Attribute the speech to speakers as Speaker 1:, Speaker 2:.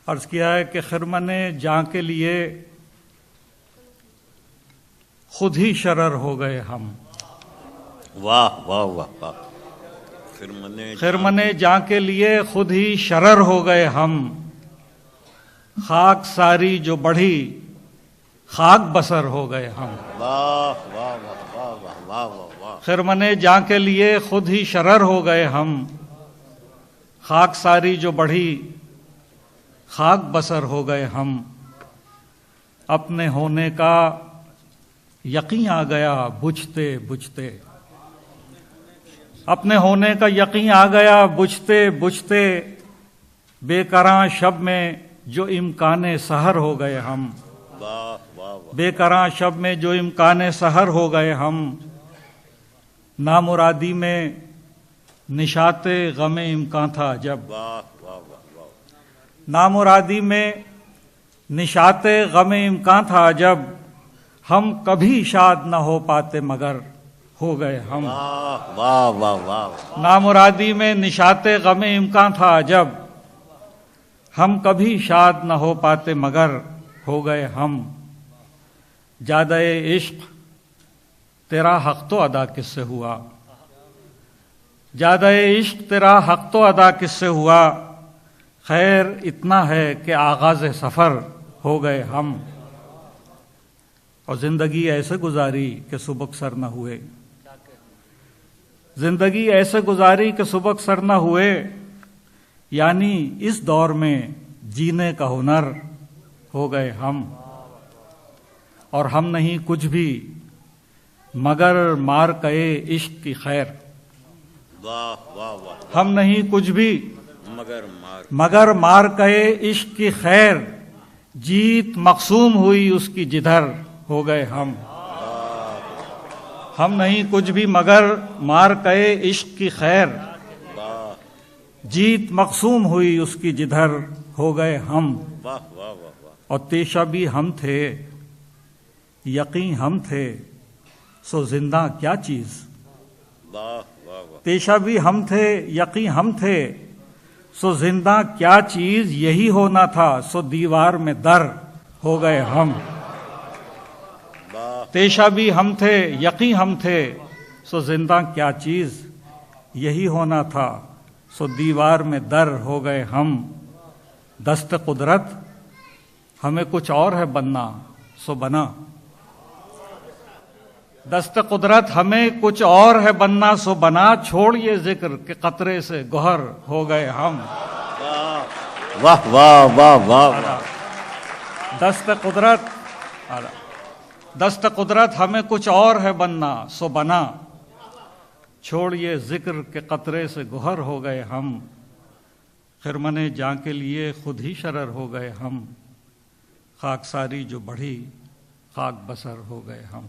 Speaker 1: عرض کیا ہے کہ خرمن جاں کے لیے خود ہی شرر ہو گئے ہم.
Speaker 2: واہ واہ واہ واہ.
Speaker 1: خرمن جاں کے لیے خود ہی شرر ہو گئے ہم. خاک ساری جو بڑھی خاک بسر ہو گئے ہم.
Speaker 2: واہ واہ واہ واہ واہ واہ واہ.
Speaker 1: خرمن جاں کے لیے خود ہی شرر ہو گئے ہم. خاک ساری جو بڑھی خاک بسر ہو گئے ہم. اپنے ہونے کا یقین آ گیا بجھتے بجھتے. اپنے ہونے کا یقین آ گیا بجھتے بجھتے. بے کراں شب میں جو امکان سحر ہو گئے ہم.
Speaker 2: واہ واہ واہ.
Speaker 1: بے کراں شب میں جو امکان سحر ہو گئے ہم. نامرادی میں نشاط غم امکان تھا جب.
Speaker 2: واہ واہ واہ واہ.
Speaker 1: نامرادی میں نشاط غم امکان تھا جب. ہم کبھی شاد نہ ہو پاتے مگر ہو گئے ہم.
Speaker 2: واہ واہ واہ واہ.
Speaker 1: نامرادی میں نشاط غم امکان تھا جب. ہم کبھی شاد نہ ہو پاتے مگر ہو گئے ہم. جادہ عشق تیرا حق تو ادا کس سے ہوا. جادہ عشق تیرا حق تو ادا کس سے ہوا. خیر اتنا ہے کہ آغاز سفر ہو گئے ہم. اور زندگی ایسے گزاری کہ سبک سر نہ ہوئے. زندگی ایسے گزاری کہ سبک سر نہ ہوئے. یعنی اس دور میں جینے کا ہنر ہو گئے ہم. اور ہم نہیں کچھ بھی مگر مار کئے عشق کی خیر.
Speaker 2: واہ واہ واہ.
Speaker 1: ہم نہیں کچھ بھی
Speaker 2: مگر
Speaker 1: مگر مار کئے عشق کی خیر. جیت مقسوم ہوئی اس کی جدھر ہو گئے ہم. ہم نہیں کچھ بھی مگر مار کئے عشق کی خیر. جیت مقسوم ہوئی اس کی جدھر ہو گئے ہم.
Speaker 2: واہ واہ واہ واہ.
Speaker 1: اور تیشہ بھی ہم تھے یقین ہم تھے سو زندہ کیا چیز.
Speaker 2: واہ واہ واہ.
Speaker 1: تیشہ بھی ہم تھے یقین ہم تھے سو زندہ کیا چیز. یہی ہونا تھا سو دیوار میں در ہو گئے ہم. تیشہ بھی ہم تھے یقین ہم تھے سو زندہ کیا چیز. یہی ہونا تھا سو دیوار میں در ہو گئے ہم. دست قدرت ہمیں کچھ اور ہے بننا سو بنا. دست قدرت ہمیں کچھ اور ہے بننا سو بنا. چھوڑ یہ ذکر کہ قطرے سے گوہر ہو گئے ہم.
Speaker 2: واہ واہ واہ واہ.
Speaker 1: دست قدرت ہمیں کچھ اور ہے بننا سو بنا. چھوڑ یہ ذکر کہ قطرے سے گوہر ہو گئے ہم. خرمن جاں کے لیے خود ہی شرر ہو گئے ہم. خاک ساری جو بڑھی خاک بسر ہو گئے ہم.